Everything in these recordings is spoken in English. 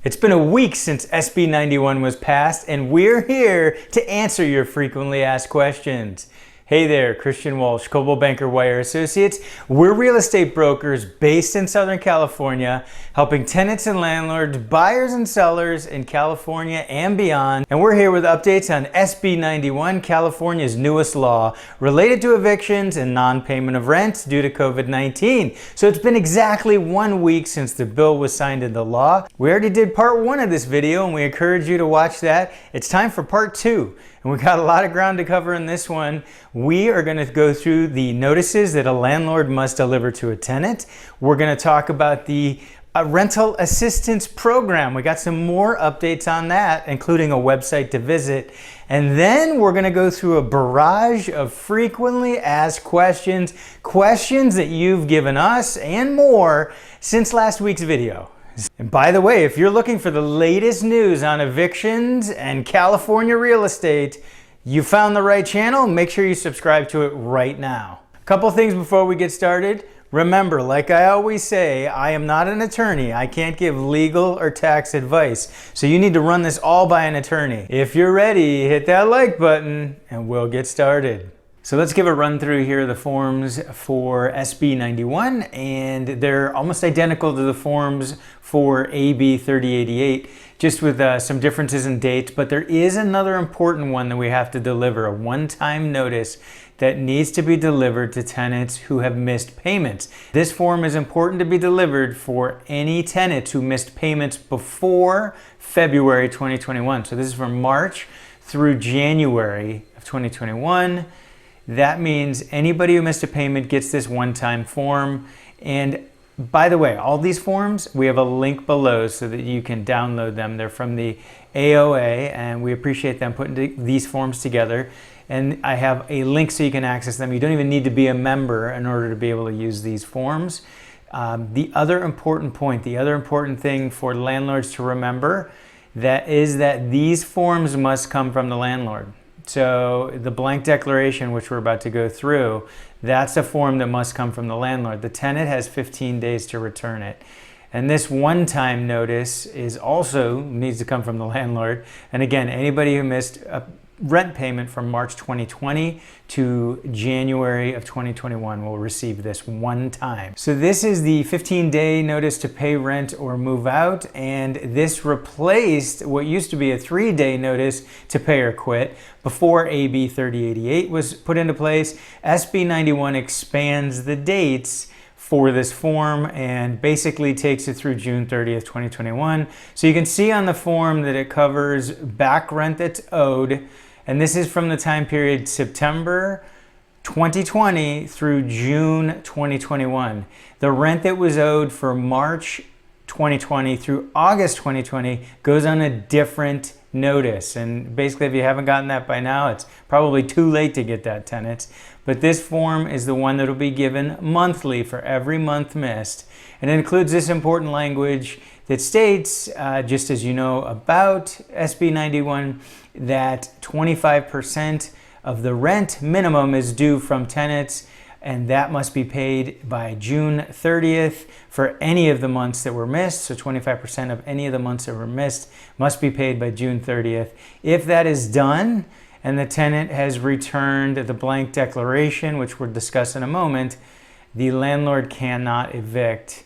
It's been a week since SB 91 was passed, and we're here to answer your frequently asked questions. Hey there, Christian Walsh, Coldwell Banker Wire Associates. We're real estate brokers based in Southern California, helping tenants and landlords, buyers and sellers in California and beyond. And we're here with updates on SB 91, California's newest law related to evictions and non-payment of rent due to COVID-19. So it's been exactly 1 week since the bill was signed into law. We already did part 1 of this video, and we encourage you to watch that. It's time for part 2. And we got a lot of ground to cover in this one. We are going to go through the notices that a landlord must deliver to a tenant. We're going to talk about the rental assistance program. We got some more updates on that, including a website to visit. And then we're going to go through a barrage of frequently asked questions that you've given us and more since last week's video. And by the way, if you're looking for the latest news on evictions and California real estate, you found the right channel. Make sure you subscribe to it right now. A couple things before we get started. Remember, like I always say, I am not an attorney. I can't give legal or tax advice. So you need to run this all by an attorney. If you're ready, hit that like button and we'll get started. So let's give a run through here of the forms for SB 91, and they're almost identical to the forms for AB 3088, just with some differences in dates. But there is another important one that we have to deliver, a one-time notice that needs to be delivered to tenants who have missed payments. This form is important to be delivered for any tenants who missed payments before February 2021. So this is from March through January of 2021. That means anybody who missed a payment gets this one-time form. And by the way, all these forms, we have a link below so that you can download them. They're from the AOA, and we appreciate them putting these forms together. And I have a link so you can access them. You don't even need to be a member in order to be able to use these forms. The other important point, the other important thing for landlords to remember, that is that these forms must come from the landlord. So the blank declaration, which we're about to go through, that's a form that must come from the landlord. The tenant has 15 days to return it. And this one-time notice also needs to come from the landlord. And again, anybody who missed a rent payment from March 2020 to January of 2021 will receive this one time. So this is the 15-day notice to pay rent or move out, and this replaced what used to be a 3-day notice to pay or quit before AB 3088 was put into place. SB 91 expands the dates for this form and basically takes it through June 30th, 2021. So you can see on the form that it covers back rent that's owed, and this is from the time period September 2020 through June 2021. The rent that was owed for March 2020 through August 2020 goes on a different notice. And basically, if you haven't gotten that by now, it's probably too late to get that, tenants. But this form is the one that will be given monthly for every month missed. And it includes this important language that states, just as you know about SB 91, that 25% of the rent minimum is due from tenants, and that must be paid by June 30th for any of the months that were missed. So 25% of any of the months that were missed must be paid by June 30th. If that is done and the tenant has returned the blank declaration, which we'll discuss in a moment, the landlord cannot evict.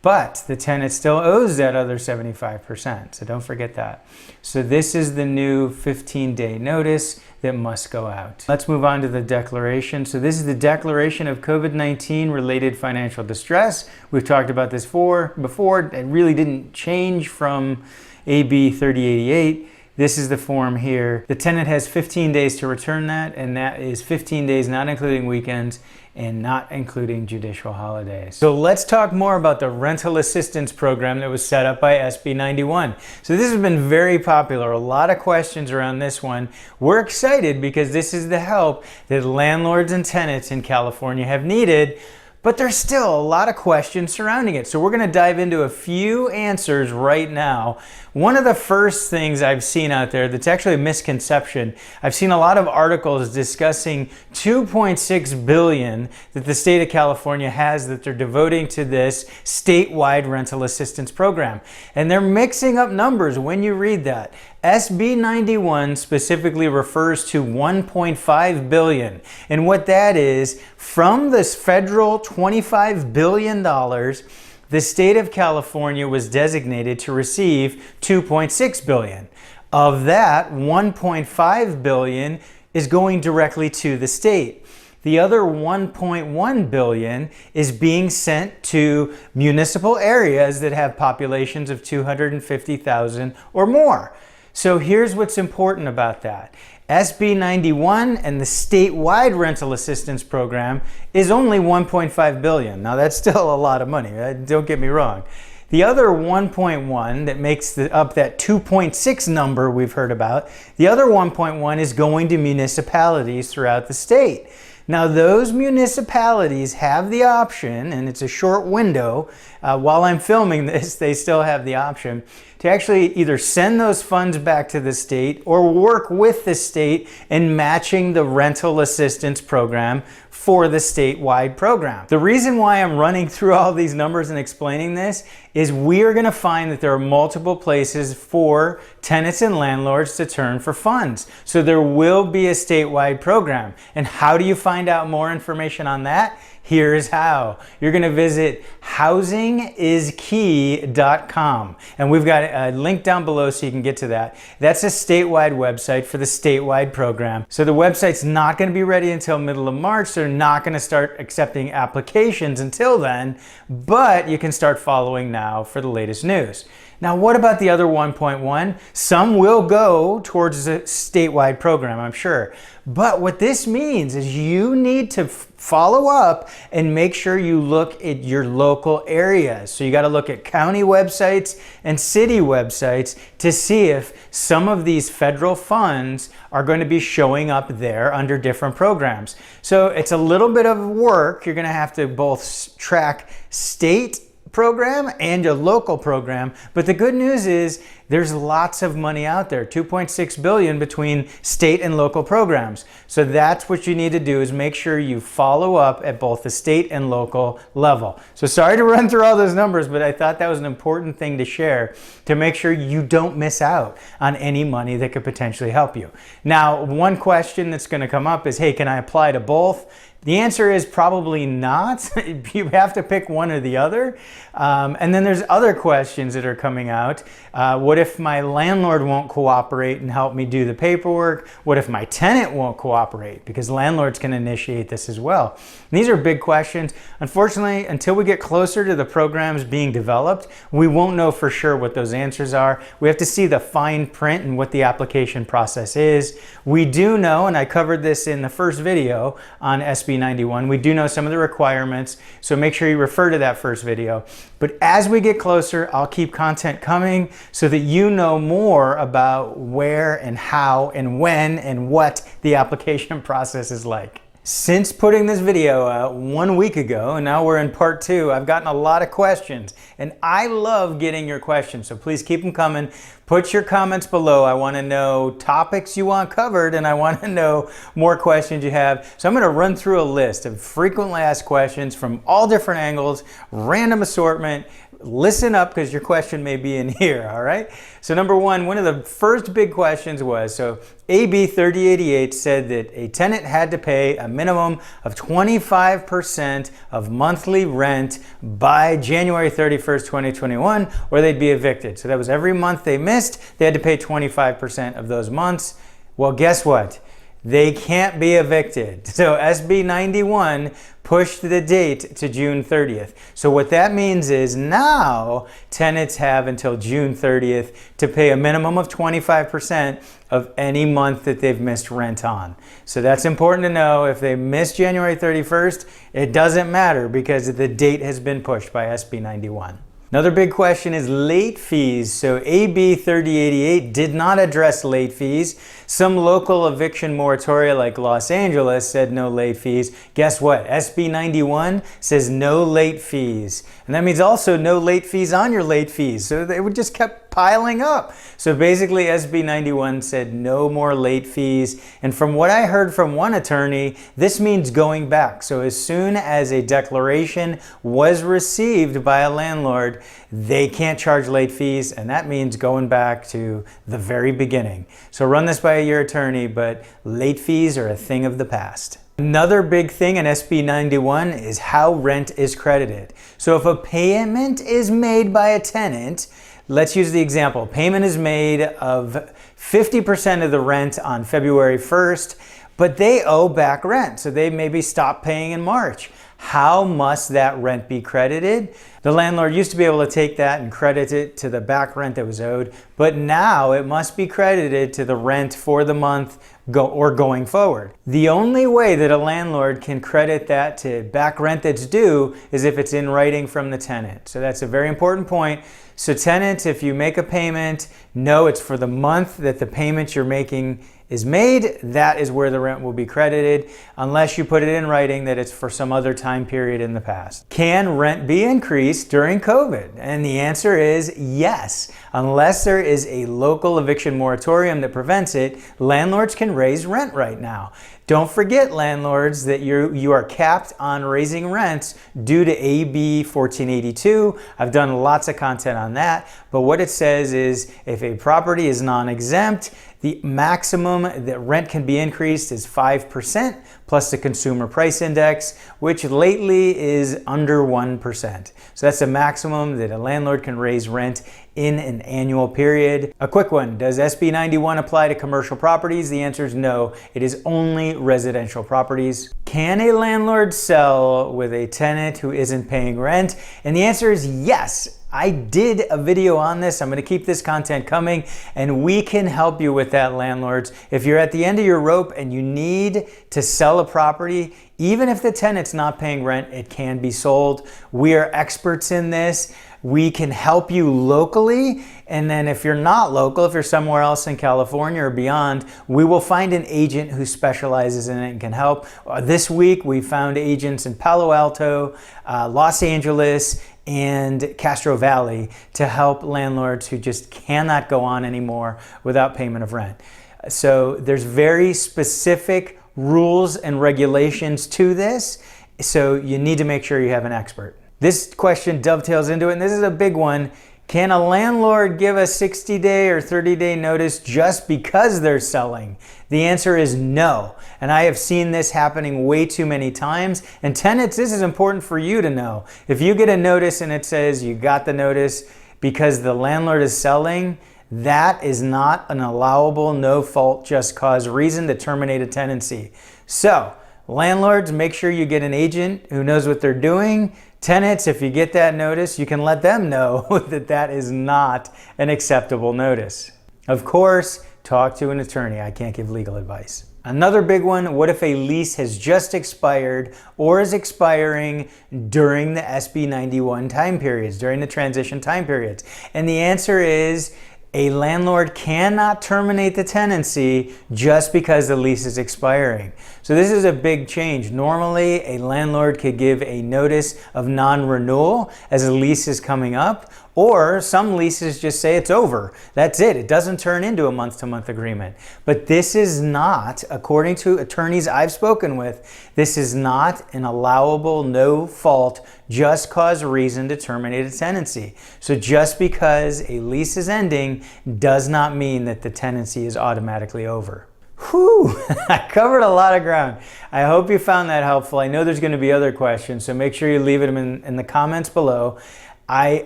But the tenant still owes that other 75%, so don't forget that. So this is the new 15-day notice that must go out. Let's move on to the declaration. So this is the declaration of COVID-19 related financial distress. We've talked about this before. It really didn't change from AB 3088. This is the form here. The tenant has 15 days to return that, and that is 15 days not including weekends and not including judicial holidays. So let's talk more about the rental assistance program that was set up by SB 91. So this has been very popular. A lot of questions around this one. We're excited because this is the help that landlords and tenants in California have needed. but there's still a lot of questions surrounding it. So we're going to dive into a few answers right now. One of the first things I've seen out there that's actually a misconception, I've seen a lot of articles discussing $2.6 billion that the state of California has that they're devoting to this statewide rental assistance program. And they're mixing up numbers when you read that. SB 91 specifically refers to $1.5 billion. And what that is, from this federal $25 billion, the state of California was designated to receive $2.6 billion. Of that, $1.5 billion is going directly to the state. The other $1.1 billion is being sent to municipal areas that have populations of 250,000 or more. So here's what's important about that. SB 91 and the statewide rental assistance program is only $1.5 billion. Now that's still a lot of money, don't get me wrong. The other 1.1 that makes up that 2.6 number we've heard about, the other 1.1 is going to municipalities throughout the state. Now those municipalities have the option, and it's a short window, while I'm filming this, they still have the option to actually either send those funds back to the state or work with the state in matching the rental assistance program for the statewide program. The reason why I'm running through all these numbers and explaining this is we are going to find that there are multiple places for tenants and landlords to turn for funds. So there will be a statewide program. And how do you find out more information on that? Here's how. You're going to visit housingiskey.com. And we've got a link down below so you can get to that. That's a statewide website for the statewide program. So the website's not going to be ready until middle of March. They're not going to start accepting applications until then, but you can start following now for the latest news. Now, what about the other 1.1? Some will go towards a statewide program, I'm sure. But what this means is you need to follow up and make sure you look at your local areas. So you got to look at county websites and city websites to see if some of these federal funds are going to be showing up there under different programs. So it's a little bit of work. You're going to have to both track state program and your local program. But the good news is there's lots of money out there, $2.6 billion between state and local programs. So that's what you need to do, is make sure you follow up at both the state and local level. So sorry to run through all those numbers, but I thought that was an important thing to share to make sure you don't miss out on any money that could potentially help you. Now, one question that's going to come up is, hey, can I apply to both? The answer is probably not. You have to pick one or the other. And then there's other questions that are coming out. What if my landlord won't cooperate and help me do the paperwork? What if my tenant won't cooperate? Because landlords can initiate this as well. And these are big questions. Unfortunately, until we get closer to the programs being developed, we won't know for sure what those answers are. We have to see the fine print and what the application process is. We do know, and I covered this in the first video on SB 91, we do know some of the requirements, so make sure you refer to that first video. But as we get closer, I'll keep content coming so that you know more about where and how and when and what the application process is like. Since putting this video out 1 week ago, and now we're in part 2, I've gotten a lot of questions, and I love getting your questions, so please keep them coming. Put your comments below. I want to know topics you want covered, and I want to know more questions you have. So I'm going to run through a list of frequently asked questions from all different angles, random assortment. Listen up, because your question may be in here, all right? So number one of the first big questions was, so AB 3088 said that a tenant had to pay a minimum of 25% of monthly rent by January 31st, 2021, or they'd be evicted. So that was every month they missed, they had to pay 25% of those months. Well, guess what? They can't be evicted. So SB 91 pushed the date to June 30th. So what that means is now tenants have until June 30th to pay a minimum of 25% of any month that they've missed rent on. So that's important to know. If they miss January 31st, it doesn't matter because the date has been pushed by SB 91. Another big question is late fees. So AB 3088 did not address late fees. Some local eviction moratoria like Los Angeles said no late fees. Guess what? SB 91 says no late fees. And that means also no late fees on your late fees. So they would just kept piling up. So basically SB 91 said no more late fees. And from what I heard from one attorney, this means going back. So as soon as a declaration was received by a landlord, they can't charge late fees, and that means going back to the very beginning. So run this by your attorney, but late fees are a thing of the past. Another big thing in SB 91 is how rent is credited. So if a payment is made by a tenant, let's use the example. Payment is made of 50% of the rent on February 1st, but they owe back rent. So they maybe stop paying in March. How must that rent be credited? The landlord used to be able to take that and credit it to the back rent that was owed, but now it must be credited to the rent for the month going forward. The only way that a landlord can credit that to back rent that's due is if it's in writing from the tenant. So that's a very important point. So tenants, if you make a payment, know it's for the month that the payment you're making is made. That is where the rent will be credited, unless you put it in writing that it's for some other time period in the past. Can rent be increased during COVID? And the answer is yes. Unless there is a local eviction moratorium that prevents it, landlords can raise rent right now. Don't forget, landlords, that you are capped on raising rents due to AB 1482. I've done lots of content on that, but what it says is if a property is non-exempt, the maximum that rent can be increased is 5% plus the consumer price index, which lately is under 1%. So that's the maximum that a landlord can raise rent in an annual period. A quick one, does SB 91 apply to commercial properties? The answer is no, it is only residential properties. Can a landlord sell with a tenant who isn't paying rent? And the answer is yes. I did a video on this. I'm going to keep this content coming, and we can help you with that, landlords. If you're at the end of your rope and you need to sell a property, even if the tenant's not paying rent, it can be sold. We are experts in this. We can help you locally, and then if you're not local, if you're somewhere else in California or beyond, we will find an agent who specializes in it and can help. This week we found agents in Palo Alto, Los Angeles, and Castro Valley to help landlords who just cannot go on anymore without payment of rent. So there's very specific rules and regulations to this, so you need to make sure you have an expert. This question dovetails into it, and this is a big one. Can a landlord give a 60-day or 30-day notice just because they're selling? The answer is no. And I have seen this happening way too many times. And tenants, this is important for you to know. If you get a notice and it says you got the notice because the landlord is selling, that is not an allowable, no fault, just cause reason to terminate a tenancy. So, landlords, make sure you get an agent who knows what they're doing. Tenants, if you get that notice, you can let them know that that is not an acceptable notice. Of course, talk to an attorney. I can't give legal advice. Another big one, what if a lease has just expired or is expiring during the SB 91 time periods, during the transition time periods? And the answer is a landlord cannot terminate the tenancy just because the lease is expiring. So this is a big change. Normally, a landlord could give a notice of non-renewal as a lease is coming up, or some leases just say it's over. That's it. It doesn't turn into a month-to-month agreement. But this is not, according to attorneys I've spoken with, this is not an allowable, no fault, just cause reason to terminate a tenancy. So just because a lease is ending does not mean that the tenancy is automatically over. Whew, I covered a lot of ground. I hope you found that helpful. I know there's going to be other questions, so make sure you leave them in the comments below. I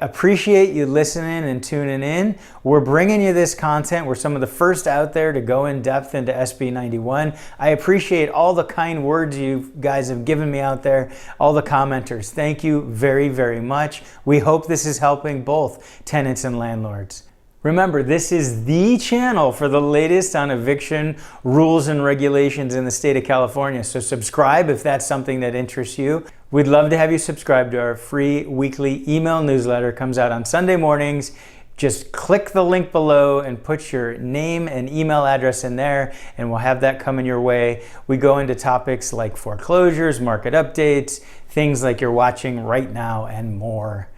appreciate you listening and tuning in. We're bringing you this content. We're some of the first out there to go in depth into SB 91. I appreciate all the kind words you guys have given me out there, all the commenters. Thank you very, very much. We hope this is helping both tenants and landlords. Remember, this is the channel for the latest on eviction rules and regulations in the state of California. So subscribe if that's something that interests you. We'd love to have you subscribe to our free weekly email newsletter. It comes out on Sunday mornings. Just click the link below and put your name and email address in there, and we'll have that coming your way. We go into topics like foreclosures, market updates, things like you're watching right now, and more.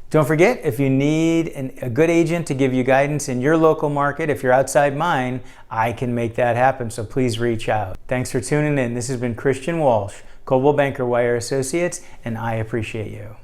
Don't forget, if you need a good agent to give you guidance in your local market, if you're outside mine, I can make that happen, so please reach out. Thanks for tuning in. This has been Christian Walsh, Coldwell Banker Wire Associates, and I appreciate you.